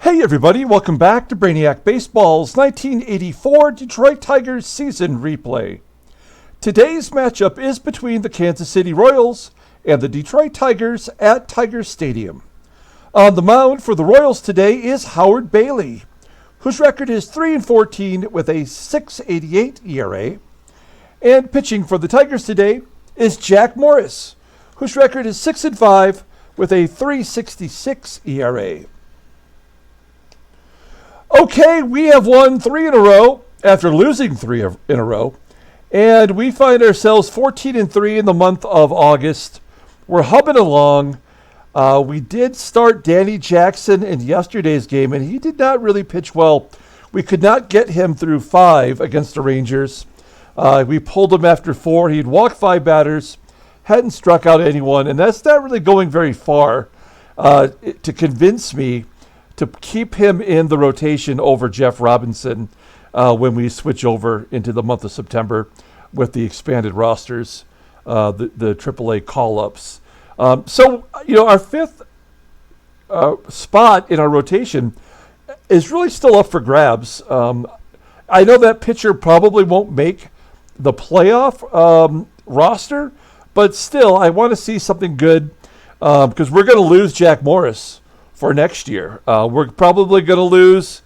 Hey everybody, welcome back to Brainiac Baseball's 1984 Detroit Tigers season replay. Today's matchup is between the Kansas City Royals and the Detroit Tigers at Tiger Stadium. On the mound for the Royals today is Howard Bailey, whose record is 3-14 with a 6.88 ERA. And pitching for the Tigers today is Jack Morris, whose record is 6-5 with a 3.66 ERA. Okay, we have won 3 in a row after losing 3 in a row, and we find ourselves 14-3 in the month of August. We're humming along. We did start Danny Jackson in yesterday's game, and he did not really pitch well. We could not get him through 5 against the Rangers. We pulled him after 4. He'd walked 5 batters, hadn't struck out anyone, and that's not really going very far to convince me to keep him in the rotation over Jeff Robinson when we switch over into the month of September with the expanded rosters, the AAA call-ups. So, our 5th spot in our rotation is really still up for grabs. I know that pitcher probably won't make the playoff roster, but still, I want to see something good because we're going to lose Jack Morris for next year. We're probably going to lose,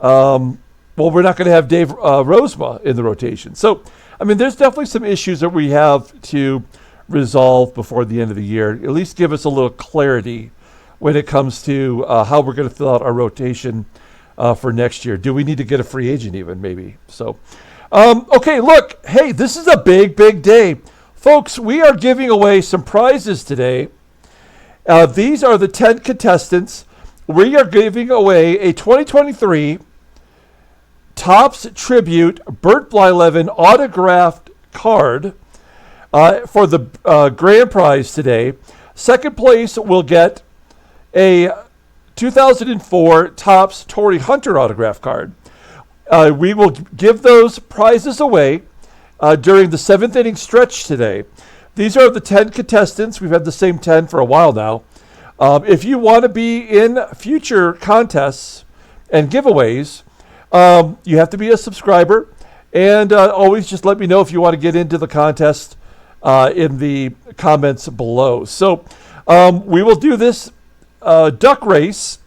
we're not going to have Dave Rozema in the rotation. So, there's definitely some issues that we have to resolve before the end of the year. At least give us a little clarity when it comes to how we're going to fill out our rotation for next year. Do we need to get a free agent even, maybe? So, okay, look. Hey, this is a big, big day. Folks, we are giving away some prizes today. These are the 10 contestants. We are giving away a 2023 Topps Tribute Bert Blyleven autographed card for the grand prize today. Second place will get a 2004 Topps Torrey Hunter autograph card. We will give those prizes away during the 7th inning stretch today. These are the 10 contestants. We've had the same 10 for a while now. If you want to be in future contests and giveaways, you have to be a subscriber. And always just let me know if you want to get into the contest in the comments below. So we will do this duck race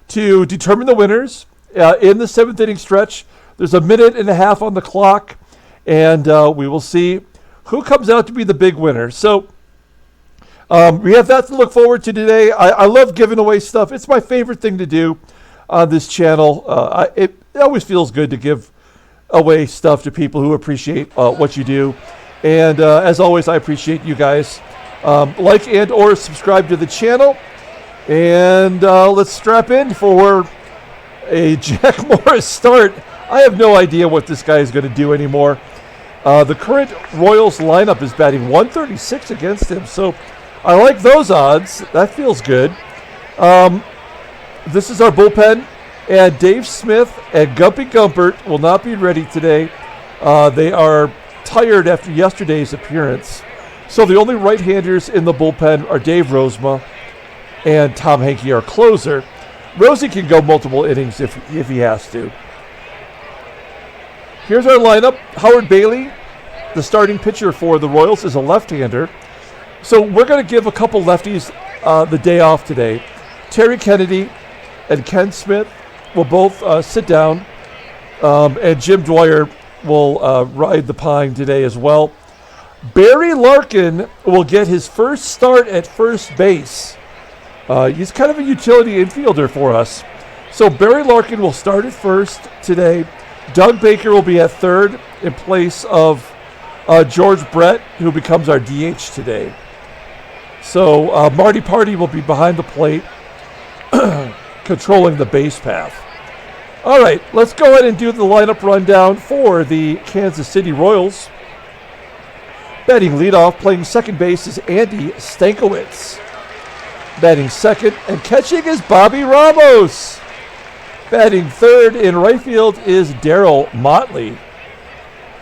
to determine the winners in the 7th inning stretch. There's a minute and a half on the clock, and we will see who comes out to be the big winner. So we have that to look forward to today. I love giving away stuff. It's my favorite thing to do on this channel. It always feels good to give away stuff to people who appreciate what you do. And as always, I appreciate you guys. Like and or subscribe to the channel. And let's strap in for a Jack Morris start. I have no idea what this guy is going to do anymore. The current Royals lineup is batting 136 against him, so I like those odds. That feels good. This is our bullpen, and Dave Smith and Gumpy Gumpert will not be ready today. They are tired after yesterday's appearance. So the only right-handers in the bullpen are Dave Rozema and Tom Henke, our closer. Rosie can go multiple innings if he has to. Here's our lineup. Howard Bailey, the starting pitcher for the Royals, is a left-hander. So we're going to give a couple lefties the day off today. Terry Kennedy and Ken Smith will both sit down, and Jim Dwyer will ride the pine today as well. Barry Larkin will get his first start at first base. He's kind of a utility infielder for us. So Barry Larkin will start at first today. Doug Baker will be at third in place of George Brett, who becomes our DH today. So Marty Party will be behind the plate, controlling the base path. All right, let's go ahead and do the lineup rundown for the Kansas City Royals. Batting leadoff, playing second base is Andy Stankiewicz. Batting second and catching is Bobby Ramos. Batting third in right field is Darryl Motley.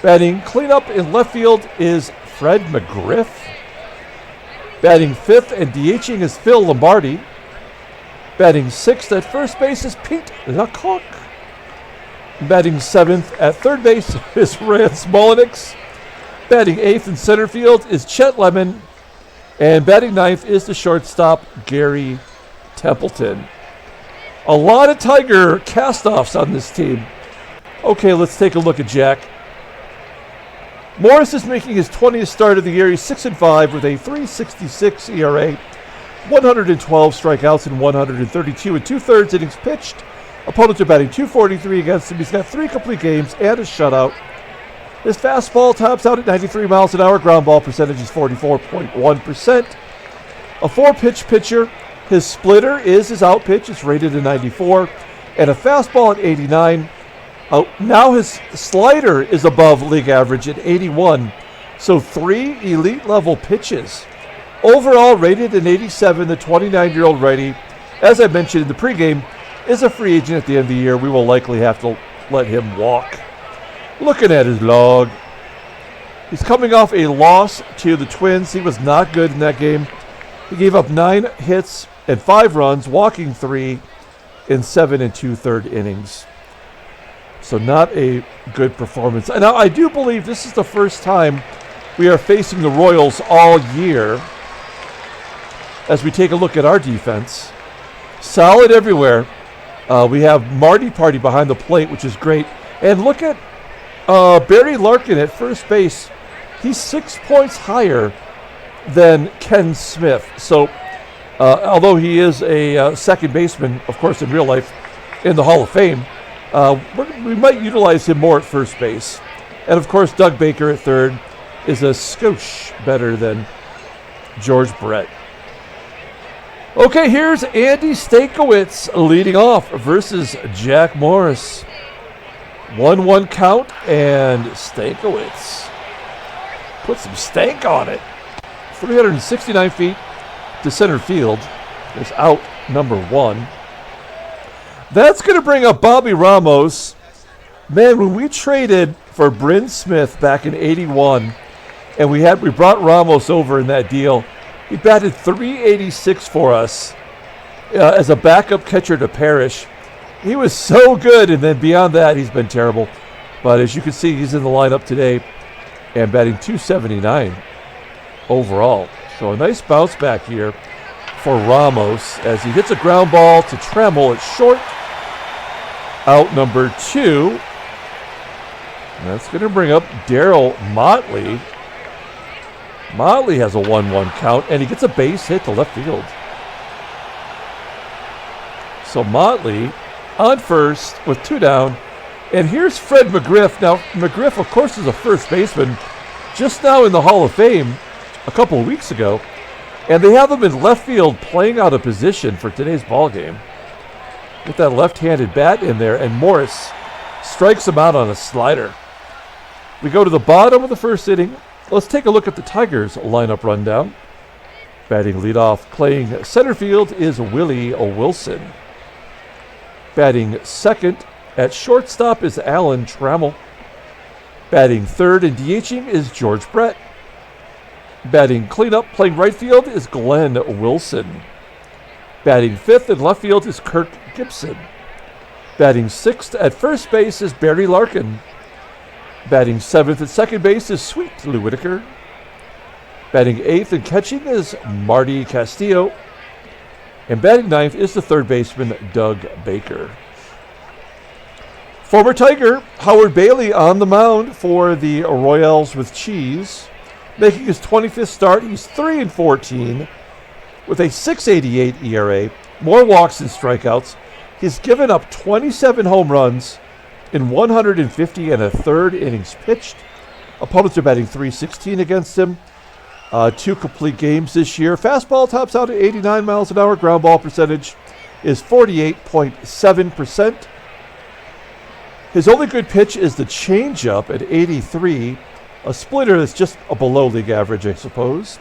Batting cleanup in left field is Fred McGriff. Batting fifth and DHing is Phil Lombardi. Batting 6th at first base is Pete LaCOCK. Batting 7th at third base is Rance MULLINIKS. Batting 8th in center field is Chet Lemon. And batting 9th is the shortstop, Garry Templeton. A lot of Tiger cast-offs on this team. Okay, let's take a look at Jack. Morris is making his 20th start of the year. He's 6-5 with a 3.66 ERA, 112 strikeouts, and 132 and 2/3 innings pitched. Opponents are batting .243 against him. He's got 3 complete games and a shutout. His fastball tops out at 93 miles an hour. Ground ball percentage is 44.1%. A 4-pitch pitcher. His splitter is his out pitch. It's rated at 94. And a fastball at 89. Now his slider is above league average at 81. So 3 elite level pitches. Overall rated at 87, the 29-year-old righty, as I mentioned in the pregame, is a free agent at the end of the year. We will likely have to let him walk. Looking at his log, he's coming off a loss to the Twins. He was not good in that game. He gave up 9 hits and 5 runs, walking 3 in 7 2/3 innings. So not a good performance. And now I do believe this is the first time we are facing the Royals all year. As we take a look at our defense, solid everywhere. We have Marty Party behind the plate, which is great. And look at Barry Larkin at first base. He's 6 points higher than Ken Smith. So although he is a second baseman, of course, in real life, in the Hall of Fame, we might utilize him more at first base. And, of course, Doug Baker at third is a skosh better than George Brett. Okay, here's Andy Stankiewicz leading off versus Jack Morris. 1-1 count, and Stankiewicz put some stank on it. 369 feet to center field. There's out number 1. That's going to bring up Bobby Ramos. Man, when we traded for Bryn Smith back in 81, and we brought Ramos over in that deal, he batted .386 for us as a backup catcher to Parrish. He was so good, and then beyond that, he's been terrible. But as you can see, he's in the lineup today and batting .279 overall. So a nice bounce back here for Ramos as he hits a ground ball to TRAMMELL at short. Out number 2. That's going to bring up Darryl Motley. Motley has a 1-1 count, and he gets a base hit to left field. So Motley on first with 2 down. And here's Fred McGriff. Now, McGriff, of course, is a first baseman just now in the Hall of Fame a couple of weeks ago. And they have him in left field playing out of position for today's ball game. With that left-handed bat in there, and Morris strikes him out on a slider. We go to the bottom of the first inning. Let's take a look at the Tigers lineup rundown. Batting leadoff, playing center field is Willie Wilson. Batting second at shortstop is Alan Trammell. Batting third and DHing is George Brett. Batting cleanup, playing right field is Glenn Wilson. Batting fifth in left field is Kirk GIBSON. Batting sixth at first base is Barry Larkin. Batting seventh at second base is Sweet Whitaker. Batting eighth and catching is Marty Castillo. And batting ninth is the third baseman, Doug Baker. Former Tiger Howard Bailey on the mound for the Royals with cheese. Making his 25th start, he's 3-14 with a 6.88 ERA, more walks than strikeouts. He's given up 27 home runs in 150 and a third innings pitched. Opponents are batting .316 against him. 2 complete games this year. Fastball tops out at 89 miles an hour. Ground ball percentage is 48.7%. His only good pitch is the changeup at 83. A splitter that's just below league average, I suppose.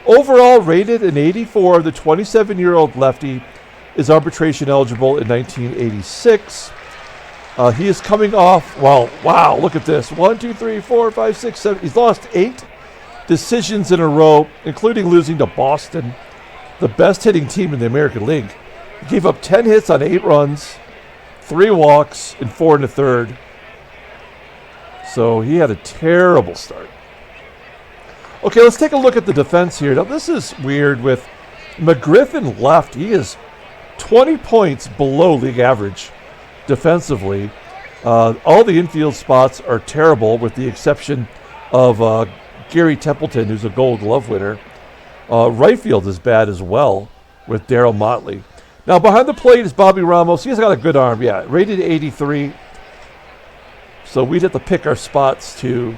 Overall rated an 84, the 27-year-old lefty is arbitration eligible in 1986. He is coming off, well, wow, look at this. 1, 2, 3, 4, 5, 6, 7. He's lost 8 decisions in a row, including losing to Boston, the best hitting team in the American League. He gave up 10 hits on 8 runs, 3 walks, and 4 in the third. So he had a terrible start. Okay, let's take a look at the defense here. Now, this is weird with McGRIFF in left. He is 20 points below league average defensively. All the infield spots are terrible with the exception of Garry Templeton, who's a Gold Glove winner. Right field is bad as well with Darryl Motley. Now, behind the plate is Bobby Ramos. He's got a good arm, yeah, rated 83. So we'd have to pick our spots to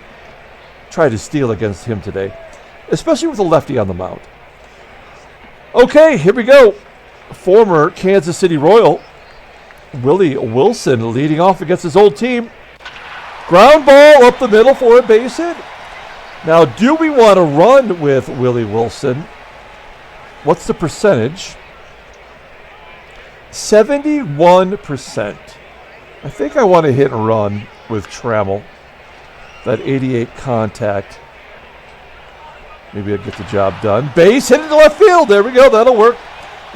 try to steal against him today, especially with a lefty on the mound. Okay, here we go. Former Kansas City Royal, Willie Wilson, leading off against his old team. Ground ball up the middle for a base hit. Now, do we want to run with Willie Wilson? What's the percentage? 71%. I think I want to hit and run with Trammell. That 88 contact. Maybe I'll get the job done. Base hit into left field. There we go. That'll work.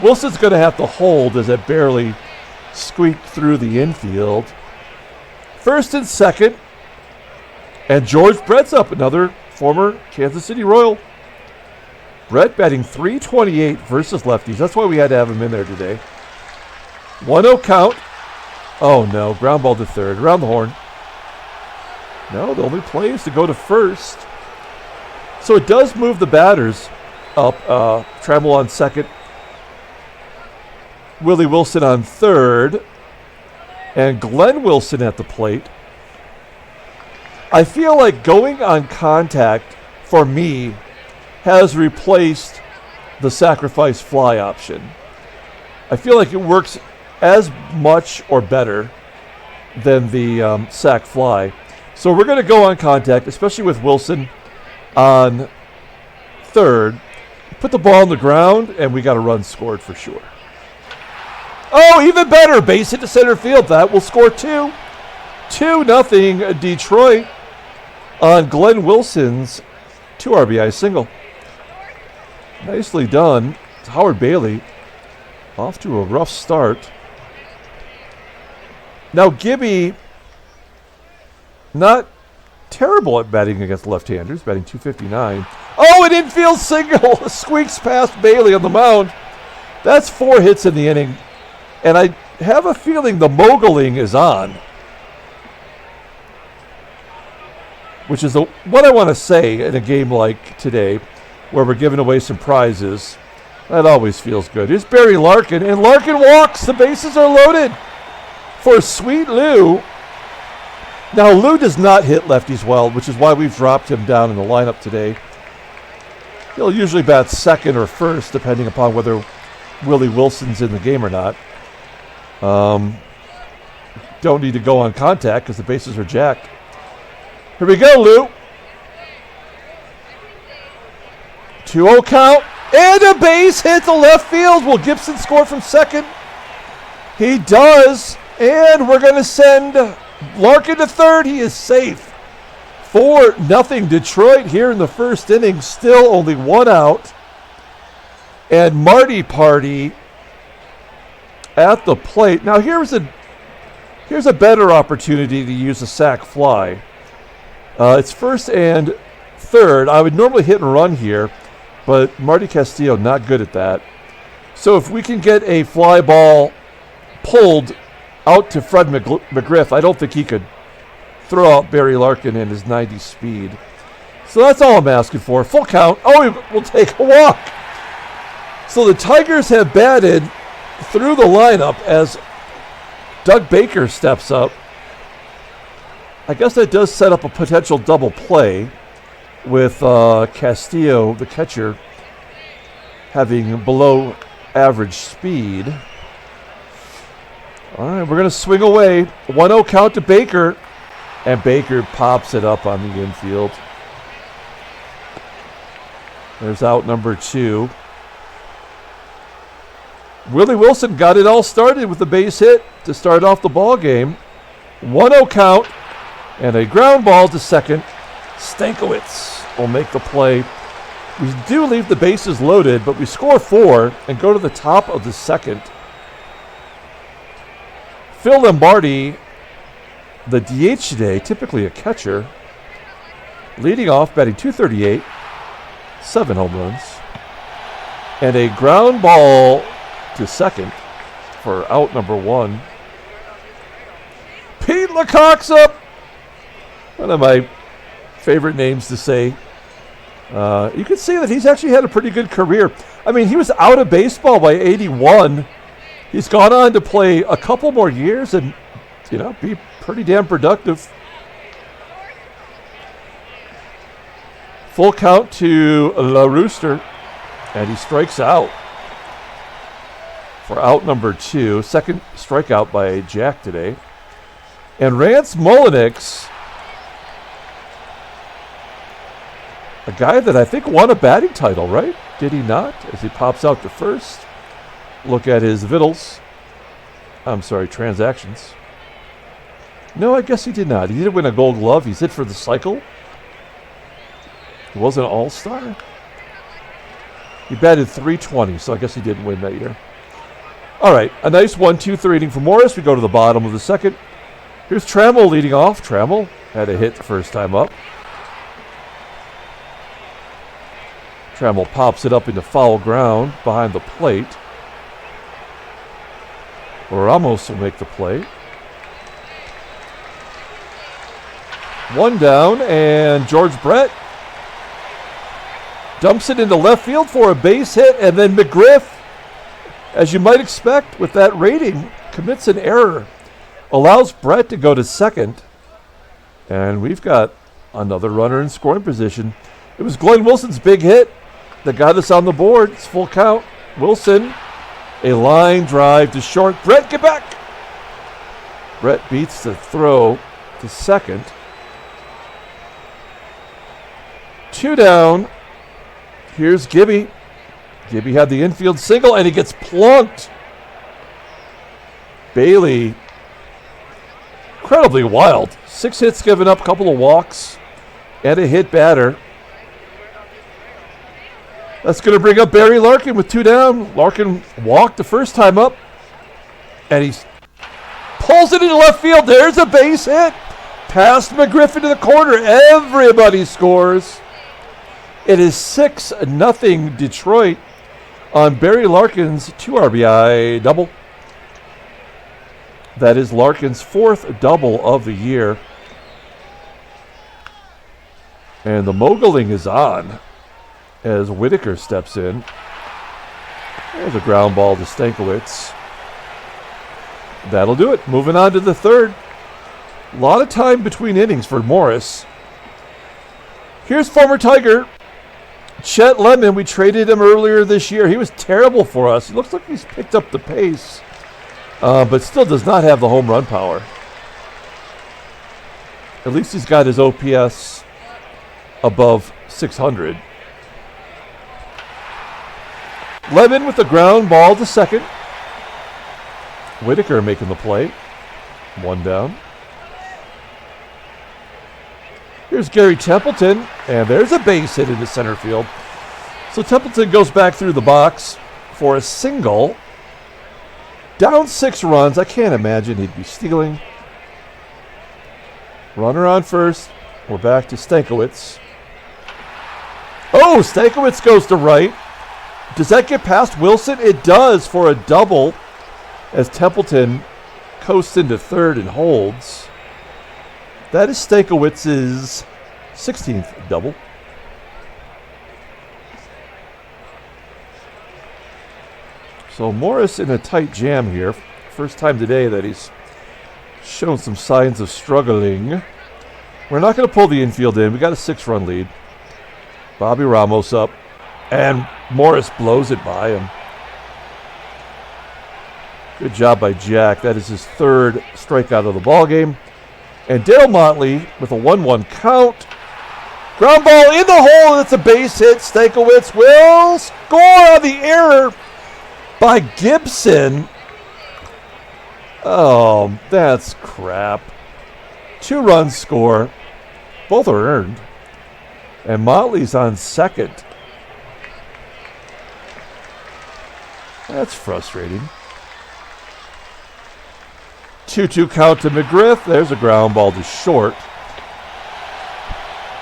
Wilson's going to have to hold as it barely squeaked through the infield. First and second. And George Brett's up, another former Kansas City Royal. Brett batting .328 versus lefties. That's why we had to have him in there today. 1-0 count. Oh no, ground ball to third. Around the horn. No, the only play is to go to first. So it does move the batters up. Trammell on second. Willie Wilson on third. And Glenn Wilson at the plate. I feel like going on contact, for me, has replaced the sacrifice fly option. I feel like it works as much or better than the sac fly. So we're going to go on contact, especially with Wilson on third. Put the ball on the ground, and we got a run scored for sure. Oh, even better. Base hit to center field. That will score 2. 2-0 Detroit on Glenn Wilson's 2 RBI single. Nicely done. It's Howard Bailey off to a rough start. Now, Gibby, not terrible at batting against left-handers, batting .259. Oh, an infield single squeaks past Bailey on the mound. That's 4 hits in the inning. And I have a feeling the mogling is on. Which is what I want to say in a game like today, where we're giving away some prizes. That always feels good. Here's Barry Larkin, and Larkin walks. The bases are loaded for Sweet Lou. Now, Lou does not hit lefties well, which is why we've dropped him down in the lineup today. He'll usually bat second or first, depending upon whether Willie Wilson's in the game or not. Don't need to go on contact because the bases are jacked. Here we go, Lou. 2-0 count. And a base hit to left field. Will Gibson score from second? He does. And we're going to send Larkin to third. He is safe. 4-0 Detroit here in the first inning. Still only 1 out. And Marty Party at the plate. Now here's a better opportunity to use a sac fly. It's first and third. I would normally hit and run here, but Marty Castillo not good at that. So if we can get a fly ball pulled out to Fred McGriff, I don't think he could throw out Barry Larkin in his 90 speed. So that's all I'm asking for. Full count. Oh, we'll take a walk. So the Tigers have batted through the lineup as Doug Baker steps up. I guess that does set up a potential double play with Castillo, the catcher, having below average speed. All right, we're going to swing away. 1-0 count to Baker, and Baker pops it up on the infield. There's out number 2. Willie Wilson got it all started with a base hit to start off the ball game. 1-0 count and a ground ball to second. Stankiewicz will make the play. We do leave the bases loaded, but we score 4 and go to the top of the second. Phil Lombardi, the DH today, typically a catcher, leading off, batting .238, 7 home runs, and a ground ball to second for out number 1. Pete LaCock's up. One of my favorite names to say. You can see that he's actually had a pretty good career. I mean, he was out of baseball by 81. He's gone on to play a couple more years and, be pretty damn productive. Full count to La Rooster, and he strikes out for out number 2. Second strikeout by Jack today. And Rance MULLINIKS, a guy that I think won a batting title, right? Did he not? As he pops out to first. Look at his transactions. No, I guess he did not. He did win a gold glove. He's hit for the cycle. He was an all-star. He batted .320, so I guess he didn't win that year. All right, a nice 1-2-3 inning for Morris. We go to the bottom of the second. Here's TRAMMELL leading off. TRAMMELL had a hit the first time up. TRAMMELL pops it up into foul ground behind the plate. Ramos will make the play. 1 down, and George Brett dumps it into left field for a base hit, and then McGRIFF, as you might expect with that rating, commits an error. Allows Brett to go to second, and we've got another runner in scoring position. It was Glenn Wilson's big hit that got us on the board. It's full count. Wilson, a line drive to short. Brett, get back! Brett beats the throw to second. 2 down. Here's Gibby. Gibby had the infield single, and he gets plunked. Bailey, incredibly wild. 6 hits given up, couple of walks, and a hit batter. That's going to bring up Barry Larkin with 2 down. Larkin walked the first time up, and he pulls it into left field. There's a base hit. Past McGriff into the corner. Everybody scores. It is 6-0 Detroit on Barry Larkin's 2 RBI double. That is Larkin's 4th double of the year. And the mogling is on as Whitaker steps in. There's a ground ball to Stankiewicz. That'll do it. Moving on to the third. A lot of time between innings for Morris. Here's former Tiger Chet Lemon. We traded him earlier this year. He was terrible for us. He looks like he's picked up the pace, but still does not have the home run power. At least he's got his OPS above 600. Lemon with the ground ball to second. Whitaker making the play. 1 down. Here's Gary Templeton, and there's a base hit into center field. So Templeton goes back through the box for a single. Down 6 runs. I can't imagine he'd be stealing. Runner on first. We're back to Stankiewicz. Oh, Stankiewicz goes to right. Does that get past Wilson? It does for a double as Templeton coasts into third and holds. That is Stankiewicz's 16th double. So Morris in a tight jam here. First time today that he's shown some signs of struggling. We're not going to pull the infield in. We got a 6-run lead. Bobby Ramos up, and Morris blows it by him. Good job by Jack. That is his 3rd strikeout of the ballgame. And Darryl Motley with a 1-1 count. Ground ball in the hole, and it's a base hit. Stankiewicz will score on the error by GIBSON. Oh, that's crap. 2-run score. Both are earned. And Motley's on second. That's frustrating. 2-2 count to McGriff. There's a ground ball to short.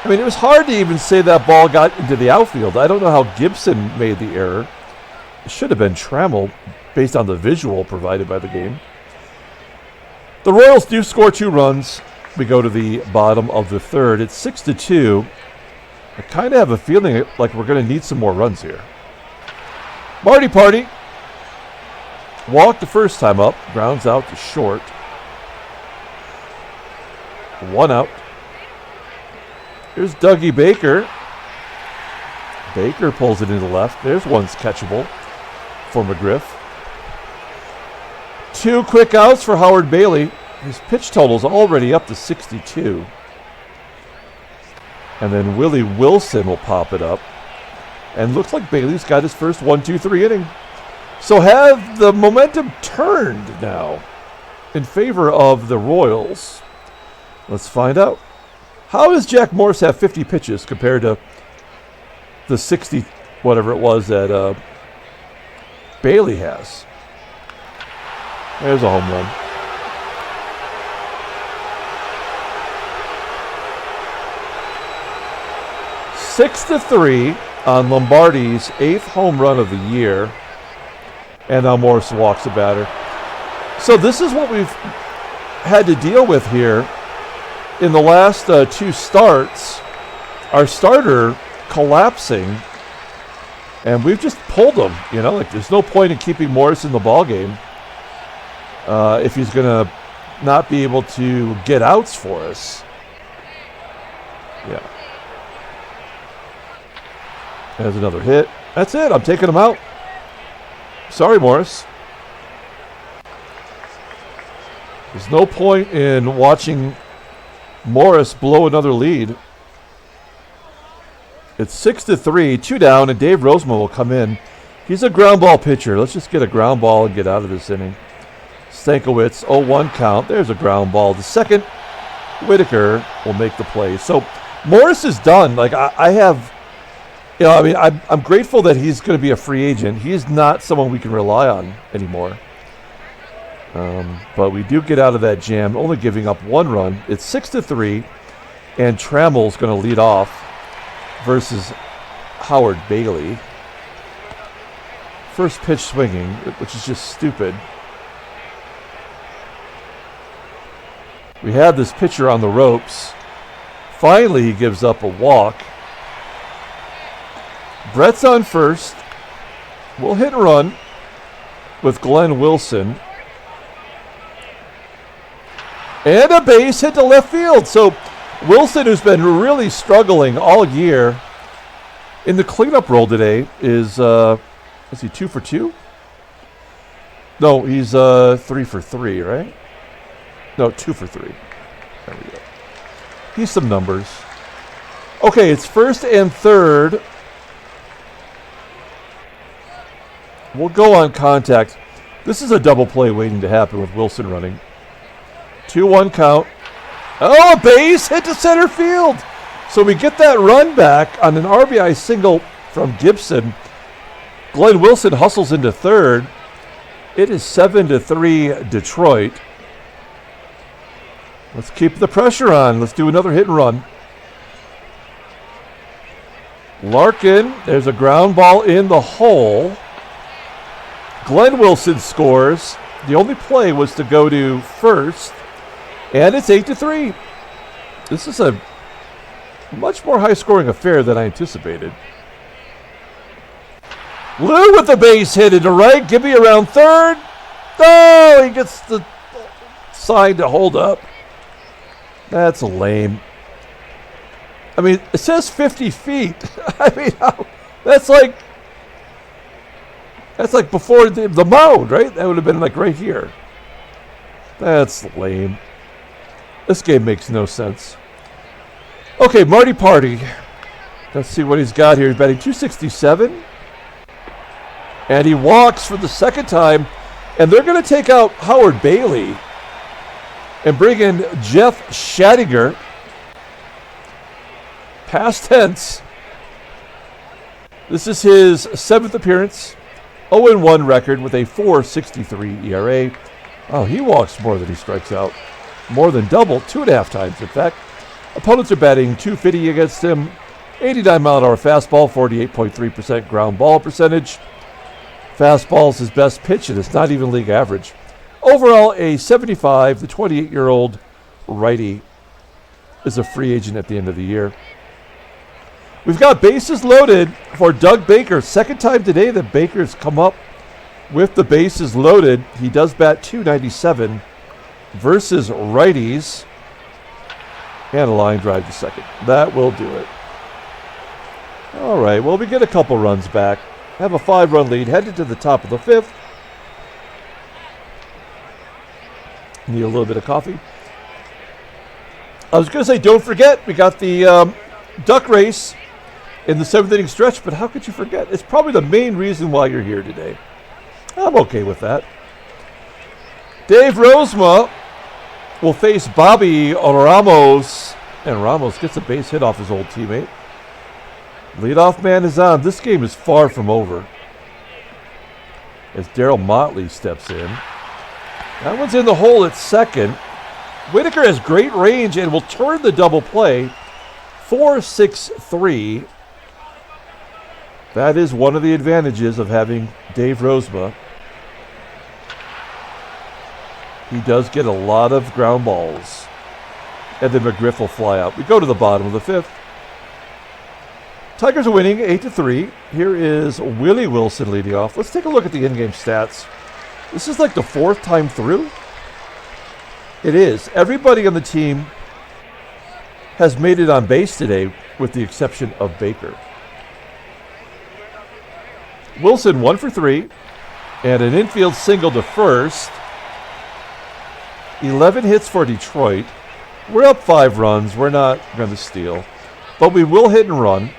I mean, it was hard to even say that ball got into the outfield. I don't know how Gibson made the error. It should have been TRAMMELL based on the visual provided by the game. The Royals do score 2 runs. We go to the bottom of the third. It's 6-2. I kind of have a feeling like we're going to need some more runs here. Marty Party. Walked the first time up. Grounds out to short. 1 out. Here's Dougie Baker. Baker pulls it into left. There's one's catchable for McGriff. 2 quick outs for Howard Bailey. His pitch total's already up to 62. And then Willie Wilson will pop it up. And looks like Bailey's got his first 1-2-3 inning. So have the momentum turned now in favor of the Royals? Let's find out. How does Jack Morris have 50 pitches compared to the 60, whatever it was, that Bailey has? There's a home run. Six to 3 on Lombardi's 8th home run of the year. And now Morris walks the batter. So this is what we've had to deal with here in the last 2 starts. Our starter collapsing, and we've just pulled him. You know, like there's no point in keeping Morris in the ball game if he's going to not be able to get outs for us. Yeah. There's another hit. That's it. I'm taking him out. Sorry, Morris. There's no point in watching Morris blow another lead. It's 6-3, 2 down, and Dave Roseman will come in. He's a ground ball pitcher. Let's just get a ground ball and get out of this inning. Stankiewicz, 0-1 count. There's a ground ball. The second, Whitaker will make the play. So Morris is done. Like I have, you know, I mean, I'm grateful that he's going to be a free agent. He's not someone we can rely on anymore. But we do get out of that jam, only giving up 1 run. It's 6-3, and TRAMMELL's going to lead off versus Howard Bailey. First pitch swinging, which is just stupid. We have this pitcher on the ropes. Finally, he gives up a walk. Brett's on first. We'll hit and run with Glenn Wilson. And a base hit to left field. So Wilson, who's been really struggling all year in the cleanup role today, is he 2 for 2? No, he's 3 for 3, right? No, 2 for 3. There we go. He's some numbers. Okay, it's first and third. We'll go on contact. This is a double play waiting to happen with Wilson running. 2-1 count. Oh, a base hit to center field. So we get that run back on an RBI single from Gibson. Glenn Wilson hustles into third. It is 7-3 Detroit. Let's keep the pressure on. Let's do another hit and run. Larkin, there's a ground ball in the hole. Glenn Wilson scores. The only play was to go to first. And it's 8-3. This is a much more high-scoring affair than I anticipated. Lou with the base hit into right. Gibby around third. Oh, he gets the sign to hold up. That's lame. I mean, it says 50 feet. I mean, that's like before the mound, right? That would have been like right here. That's lame. This game makes no sense. Okay, Marty Party. Let's see what he's got here. He's batting .267. And he walks for the second time. And they're going to take out Howard Bailey and bring in Jeff Schattinger. Past tense. This is his 7th appearance. 0-1 record with a 4.63 ERA. Oh, he walks more than he strikes out. More than double, 2.5 times, in fact. Opponents are batting .250 against him. 89-mile-an-hour fastball, 48.3% ground ball percentage. Fastball's his best pitch, and it's not even league average. Overall, a 75, the 28-year-old righty is a free agent at the end of the year. We've got bases loaded for Doug Baker. Second time today that Baker's come up with the bases loaded. He does bat .297 versus righties. And a line drive to second. That will do it. All right, well, we get a couple runs back. Have a 5-run lead, headed to the top of the 5th. Need a little bit of coffee. I was going to say, don't forget, we got the duck race in the 7th inning stretch, but how could you forget? It's probably the main reason why you're here today. I'm okay with that. Dave Rozema will face Bobby Ramos, and Ramos gets a base hit off his old teammate. Leadoff man is on. This game is far from over as Darryl Motley steps in. That one's in the hole at second. Whitaker has great range and will turn the double play. 4-6-3. That is one of the advantages of having Dave Rozema. He does get a lot of ground balls. And then McGRIFF will fly out. We go to the bottom of the 5th. Tigers are winning 8-3. Here is Willie Wilson leading off. Let's take a look at the in-game stats. This is like the 4th time through. It is. Everybody on the team has made it on base today with the exception of Baker. Wilson 1 for 3 and an infield single to first. 11 hits for Detroit. We're up 5 runs. We're not going to steal, but we will hit and run.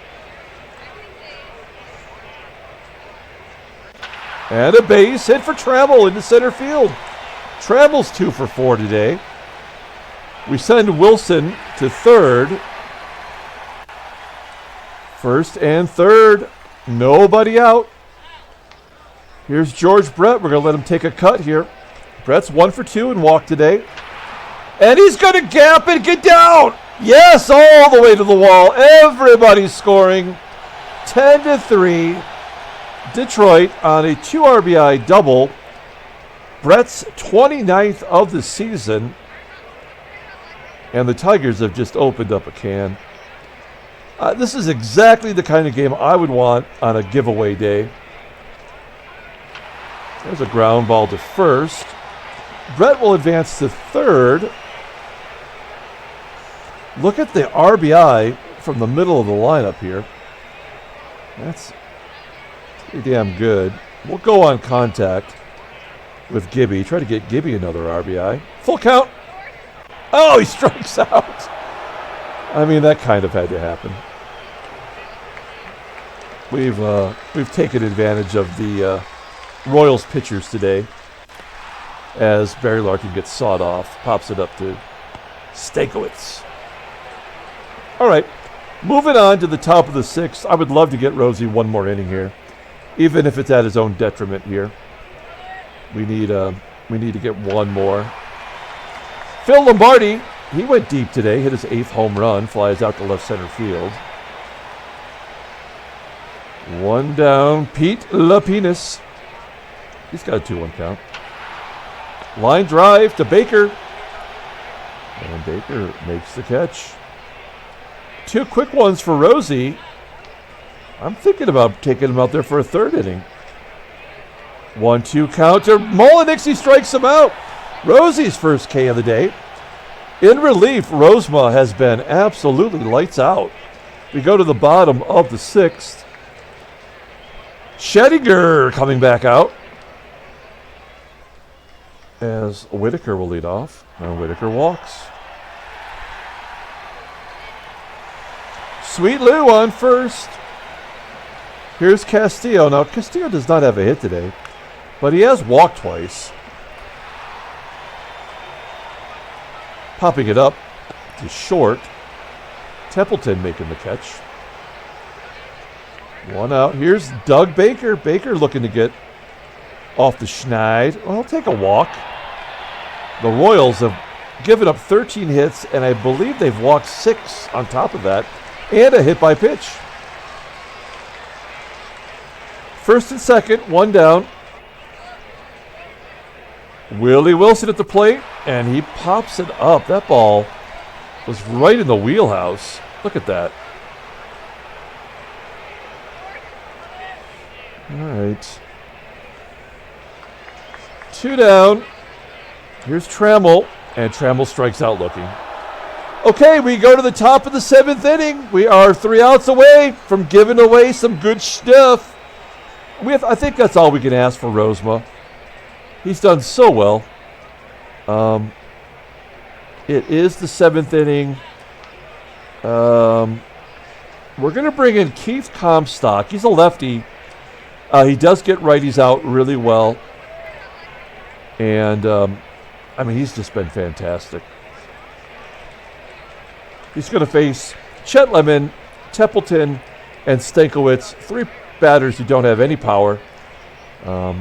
And a base hit for Trammell into center field. Trammell's 2 for 4 today. We send Wilson to third. First and third. Nobody out. Here's George Brett. We're going to let him take a cut here. Brett's 1 for 2 and walk today. And he's going to gap and get down. Yes, all the way to the wall. Everybody's scoring. 10-3. Detroit on a 2 RBI double. Brett's 29th of the season. And the Tigers have just opened up a can. This is exactly the kind of game I would want on a giveaway day. There's a ground ball to first. Brett will advance to third. Look at the RBI from the middle of the lineup here. That's pretty damn good. We'll go on contact with Gibby. Try to get Gibby another RBI. Full count. Oh, he strikes out. I mean, that kind of had to happen. We've taken advantage of the Royals pitchers today as Barry Larkin gets sawed off. Pops it up to STANKIEWICZ. All right, moving on to the top of the 6th. I would love to get Rosie one more inning here, even if it's at his own detriment here. We need to get one more. Phil Lombardi, he went deep today, hit his 8th home run, flies out to left center field. 1 down, Pete Lapinus. He's got a 2-1 count. Line drive to Baker. And Baker makes the catch. 2 quick ones for Rosie. I'm thinking about taking him out there for a 3rd inning. 1-2 count to MULLINIKS. He strikes him out. Rosie's first K of the day. In relief, Rozema has been absolutely lights out. We go to the bottom of the 6th. Schettinger coming back out as Whitaker will lead off. And Whitaker walks. Sweet Lou on first. Here's Castillo. Now, Castillo does not have a hit today, but he has walked twice. Popping it up to short. Templeton making the catch. 1 out. Here's Doug Baker. Baker looking to get off the schneid. Well, he'll take a walk. The Royals have given up 13 hits, and I believe they've walked 6 on top of that, and a hit by pitch. First and second, 1 down. Willie Wilson at the plate, and he pops it up. That ball was right in the wheelhouse. Look at that. All right. 2 down. Here's Trammell, and Trammell strikes out looking. Okay, we go to the top of the 7th inning. We are 3 outs away from giving away some good stuff. I think that's all we can ask for Rozema. He's done so well. It is the 7th inning. We're going to bring in Keith Comstock. He's a lefty. He does get righties out really well. And, I mean, he's just been fantastic. He's going to face Chet Lemon, Templeton, and Stankiewicz. 3 batters who don't have any power.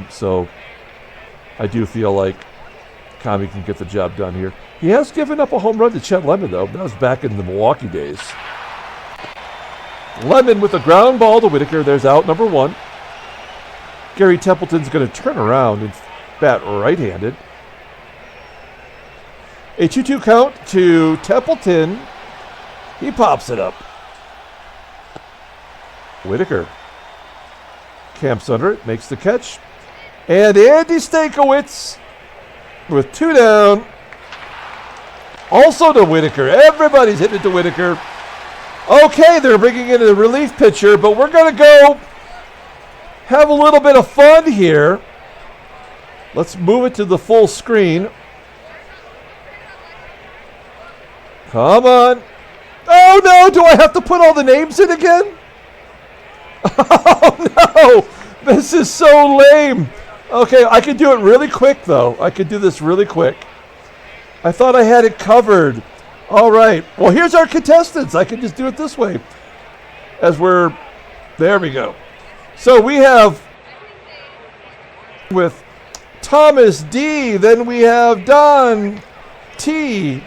So I do feel like Kami can get the job done here. He has given up a home run to Chet Lemon, though. That was back in the Milwaukee days. Lemon with a ground ball to Whitaker. There's out number 1. Garry Templeton's going to turn around and bat right-handed. A 2-2 count to Templeton. He pops it up. Whitaker camps under it, makes the catch. And Andy Stankiewicz with 2 down. Also to Whitaker. Everybody's hitting it to Whitaker. Okay, they're bringing in a relief pitcher, but we're going to go have a little bit of fun here. Let's move it to the full screen. Come on. Oh, no. Do I have to put all the names in again? Oh, no. This is so lame. Okay, I can do it really quick, though. I can do this really quick. I thought I had it covered. All right. Well, here's our contestants. I can just do it this way. There we go. So we have with Thomas D. Then we have Don T.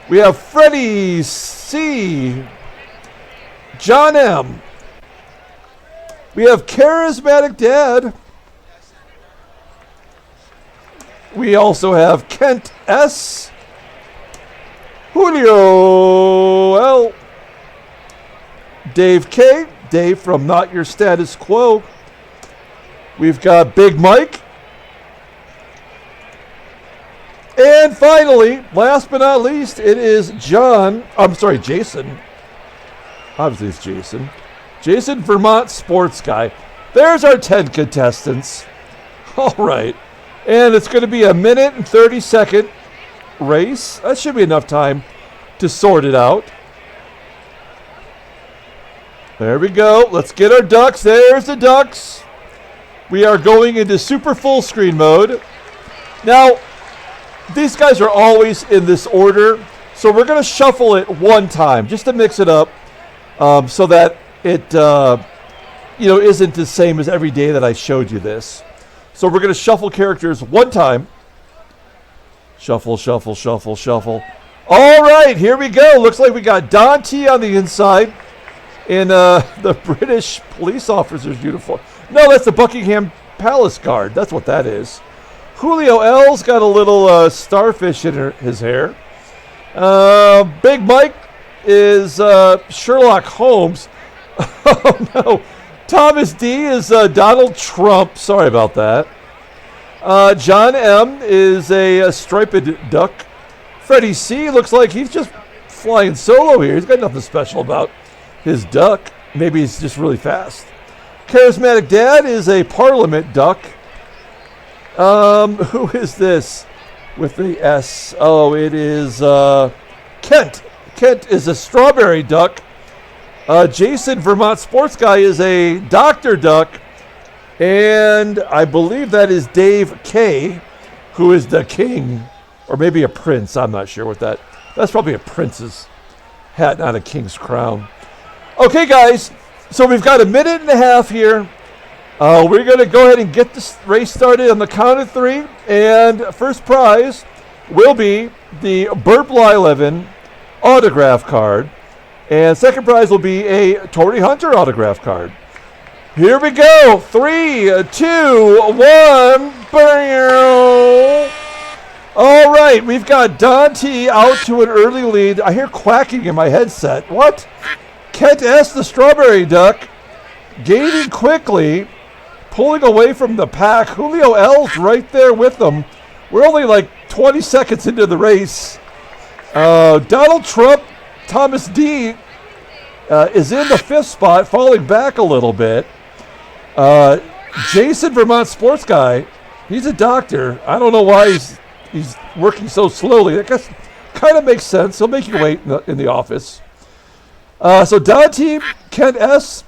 We have Freddie C. John M. We have Charismatic Dad. We also have Kent S. Julio L. Dave K. Dave from Not Your Status Quo. We've got Big Mike. And finally, last but not least, it is Jason. Obviously it's Jason. Jason, Vermont Sports Guy. There's our 10 contestants. All right. And it's going to be a 1 and 30-second race. That should be enough time to sort it out. There we go. Let's get our ducks. There's the ducks. We are going into super full screen mode. Now, these guys are always in this order, so we're going to shuffle it one time just to mix it up, so that it isn't the same as every day that I showed you this. So we're going to shuffle characters one time. Shuffle, shuffle, shuffle, shuffle. All right, here we go. Looks like we got Don T on the inside in the British police officer's uniform. No, that's the Buckingham Palace Guard. That's what that is. Julio L's got a little starfish in his hair. Big Mike is Sherlock Holmes. Oh, no. Thomas D is Donald Trump. Sorry about that. John M is a striped duck. Freddie C looks like he's just flying solo here. He's got nothing special about his duck. Maybe he's just really fast. Charismatic Dad is a Parliament duck. Who is this with the S? Oh, it is Kent. Kent is a strawberry duck. Jason, Vermont Sports Guy, is a Dr. Duck. And I believe that is Dave K, who is the king. Or maybe a prince. I'm not sure what that. That's probably a prince's hat, not a king's crown. Okay, guys. So we've got a 1.5 minutes here. We're going to go ahead and get this race started on the count of 3. And first prize will be the Burt Blyleven autograph card. And second prize will be a Torrey Hunter autograph card. Here we go. 3, 2, 1. Bam! All right, we've got Don T out to an early lead. I hear quacking in my headset. What? Kent S., the Strawberry Duck, gaining quickly, pulling away from the pack. Julio L's right there with them. We're only like 20 seconds into the race. Donald Trump, Thomas D. Is in the 5th spot, falling back a little bit. Jason, Vermont Sports Guy, he's a doctor. I don't know why he's working so slowly. I guess kind of makes sense. He'll make you wait in the office. So Don T, Kent S.,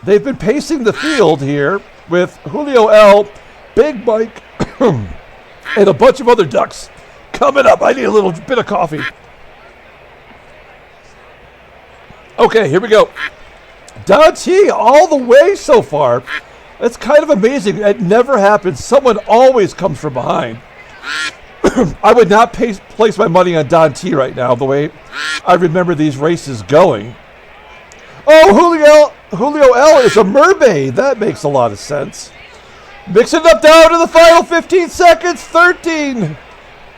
they've been pacing the field here with Julio L., Big Mike, and a bunch of other ducks coming up. I need a little bit of coffee. Okay, here we go. Don T all the way so far. That's kind of amazing. It never happens. Someone always comes from behind. I would not place my money on Don T right now, the way I remember these races going. Oh, Julio L. is a mermaid. That makes a lot of sense. Mixing it up down to the final 15 seconds. 13.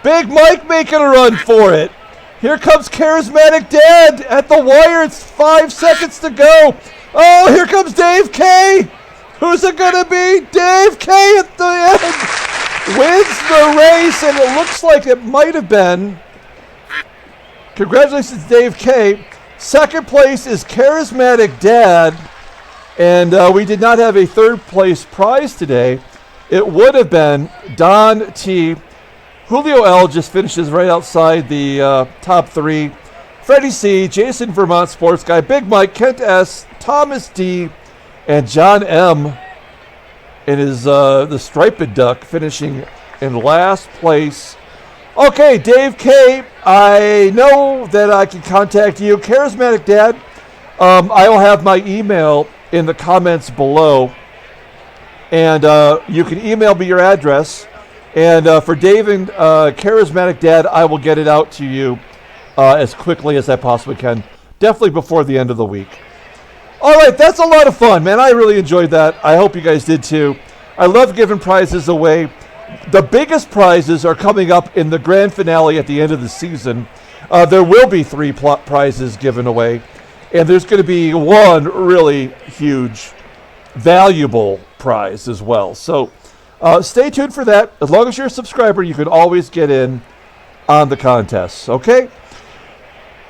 Big Mike making a run for it. Here comes Charismatic Dad at the wire. It's 5 seconds to go. Oh, here comes Dave K. Who's it going to be? Dave K at the end. Wins the race, and it looks like it might have been. Congratulations, Dave K. Second place is Charismatic Dad, and we did not have a third place prize today. It would have been Don T. Julio L. just finishes right outside the top 3. Freddie C., Jason, Vermont Sports Guy, Big Mike, Kent S., Thomas D., and John M. in his the Striped Duck finishing in last place. Okay, Dave K., I know that I can contact you. Charismatic Dad, I will have my email in the comments below, and you can email me your address. And for Dave and Charismatic Dad, I will get it out to you as quickly as I possibly can. Definitely before the end of the week. All right, that's a lot of fun, man. I really enjoyed that. I hope you guys did too. I love giving prizes away. The biggest prizes are coming up in the grand finale at the end of the season. There will be 3 prizes given away. And there's going to be one really huge, valuable prize as well. So stay tuned for that. As long as you're a subscriber, you can always get in on the contests, okay?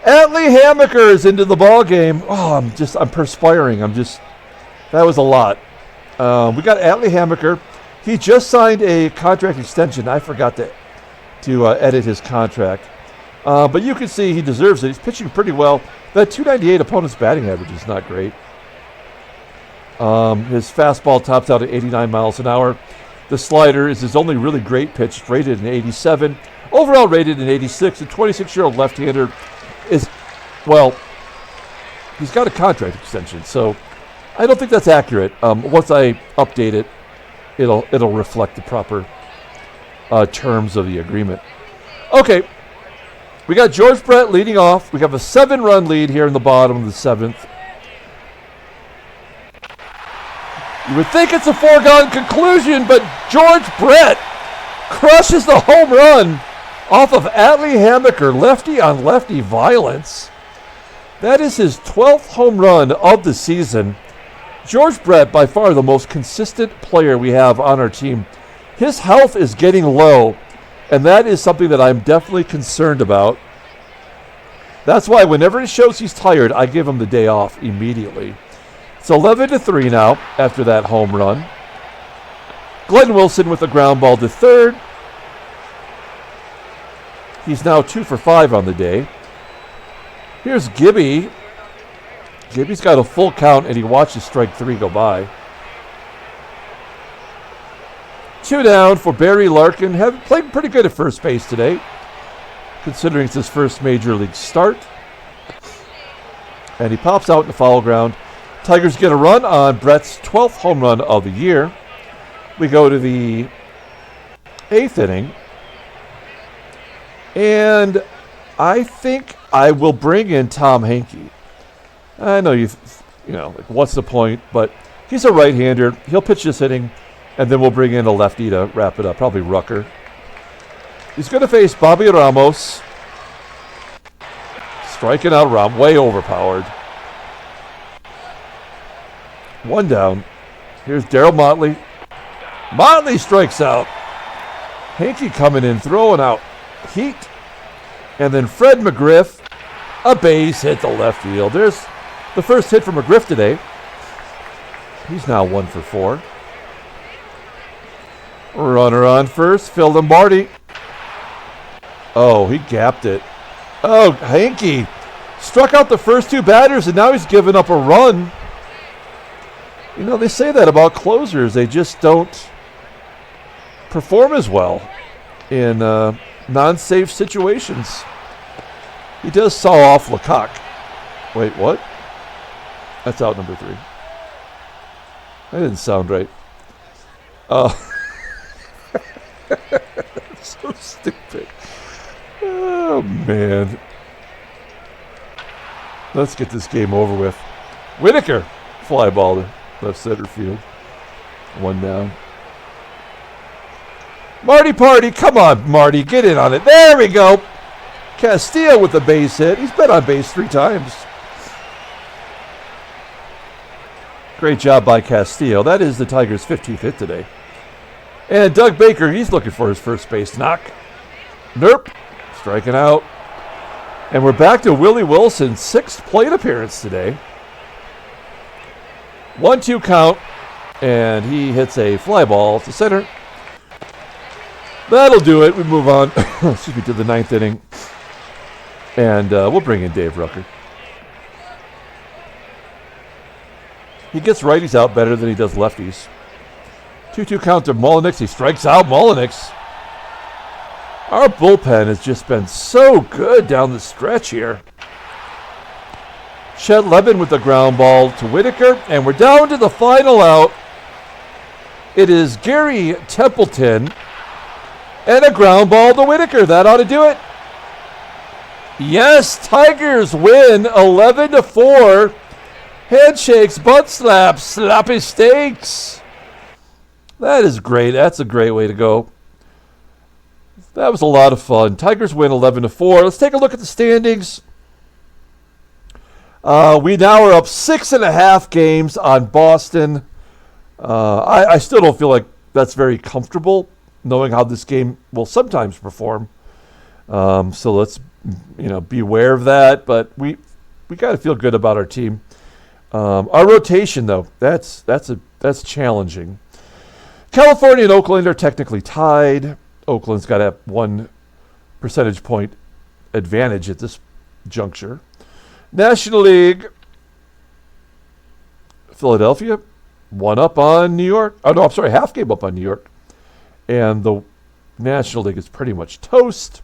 Atlee Hammaker is into the ball game. Oh, I'm perspiring. That was a lot. We got Atlee Hammaker. He just signed a contract extension. I forgot to edit his contract. But you can see he deserves it. He's pitching pretty well. That 298 opponent's batting average is not great. His fastball tops out at 89 miles an hour. The slider is his only really great pitch, rated in 87. Overall rated in 86. The 26-year-old left-hander is, well, he's got a contract extension, so I don't think that's accurate. Once I update it, it'll reflect the proper terms of the agreement. Okay, we got George Brett leading off. We have a 7-run lead here in the bottom of the 7th. You would think it's a foregone conclusion, but George Brett crushes the home run off of Atlee Hammaker, lefty on lefty violence. That is his 12th home run of the season. George Brett, by far the most consistent player we have on our team. His health is getting low, and that is something that I'm definitely concerned about. That's why whenever he shows he's tired, I give him the day off immediately. It's 11-3 now after that home run. Glenn Wilson with a ground ball to third. He's now 2 for 5 on the day. Here's Gibby. Gibby's got a full count, and he watches strike 3 go by. 2 down for Barry Larkin. Played pretty good at first base today, considering it's his first major league start. And he pops out in the foul ground. Tigers get a run on Brett's 12th home run of the year. We go to the 8th inning. And I think I will bring in Tom Henke. I know like, what's the point? But he's a right-hander. He'll pitch this inning, and then we'll bring in a lefty to wrap it up, probably Rucker. He's going to face Bobby Ramos. Striking out Ram, way overpowered. One down. Here's Darryl Motley. Motley strikes out. Henke coming in, throwing out heat. And then Fred McGriff, a base hit to left field. There's the first hit for McGriff today. He's now 1 for 4. Runner on first, Phil Lombardi. Oh, he gapped it. Oh, Henke struck out the first 2 batters, and now he's given up a run. You know, they say that about closers. They just don't perform as well in non-safe situations. He does saw off LaCOCK. Wait, what? That's out number 3. That didn't sound right. So stupid. Oh, man. Let's get this game over with. Whitaker, fly ball to left center field. 1 down. Marty Party, come on, Marty, get in on it. There we go. Castillo with the base hit. He's been on base 3 times. Great job by Castillo. That is the Tigers' 15th hit today. And Doug Baker, he's looking for his first base knock. Nerp, striking out. And we're back to Willie Wilson's 6th plate appearance today. 1-2 count, and he hits a fly ball to center. That'll do it. We move on excuse me, to the 9th inning. And we'll bring in Dave Rucker. He gets righties out better than he does lefties. 2-2 count to MULLINIKS. He strikes out MULLINIKS. Our bullpen has just been so good down the stretch here. Chet with the ground ball to Whitaker. And we're down to the final out. It is Garry Templeton. And a ground ball to Whitaker. That ought to do it. Yes, Tigers win 11-4. Handshakes, butt slaps, sloppy steaks. That is great. That's a great way to go. That was a lot of fun. Tigers win 11-4. Let's take a look at the standings. We now are up 6.5 games on Boston. I still don't feel like that's very comfortable, knowing how this game will sometimes perform. So let's be aware of that. But we got to feel good about our team. Our rotation, though, that's challenging. California and Oakland are technically tied. Oakland's got a 1 percentage point advantage at this juncture. National League, Philadelphia, 1 up on New York. Oh, no, I'm sorry, half game up on New York. And the National League is pretty much toast.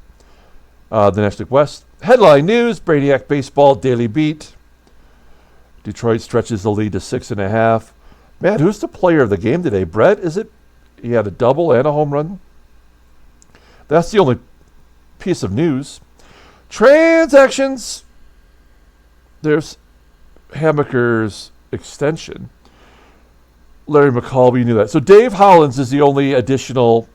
The National League West. Headline news, Brainiac Baseball Daily Beat. Detroit stretches the lead to 6.5. Man, who's the player of the game today? Brett, is it? He had a double and a home run. That's the only piece of news. Transactions. There's Hammaker's extension. Larry McCall, you knew that. So Dave Hollins is the only additional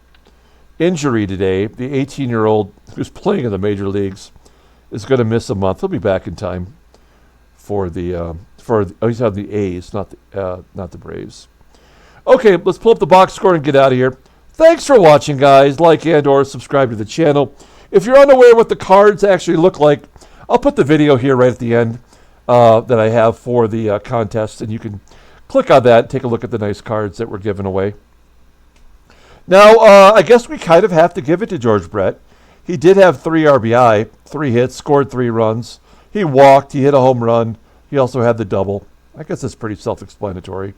injury today. The 18-year-old who's playing in the major leagues is going to miss a month. He'll be back in time for the he's on the A's, not the Braves. Okay, let's pull up the box score and get out of here. Thanks for watching, guys. Like and or subscribe to the channel. If you're unaware what the cards actually look like, I'll put the video here right at the end that I have for the contest, and you can click on that and take a look at the nice cards that we're giving away. Now, I guess we kind of have to give it to George Brett. He did have 3 RBI, 3 hits, scored 3 runs. He walked, he hit a home run. He also had the double. I guess that's pretty self-explanatory.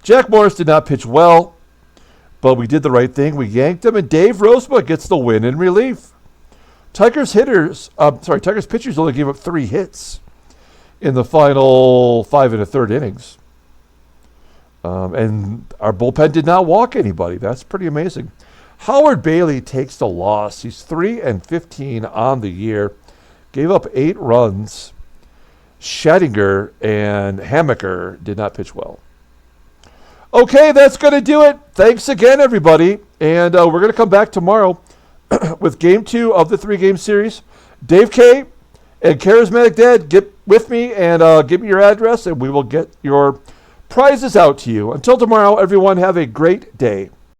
Jack Morris did not pitch well, but we did the right thing. We yanked him, and Dave Rosema gets the win in relief. Tigers pitchers only gave up 3 hits. in the final 5 1/3 innings. And our bullpen did not walk anybody. That's pretty amazing. Howard Bailey takes the loss. He's 3-15 on the year. Gave up 8 runs. Schattinger and Hammaker did not pitch well. Okay, that's going to do it. Thanks again, everybody. And we're going to come back tomorrow with Game 2 of the 3-game series. Dave K and Charismatic Dad, get with me and give me your address, and we will get your prizes out to you. Until tomorrow, everyone, have a great day.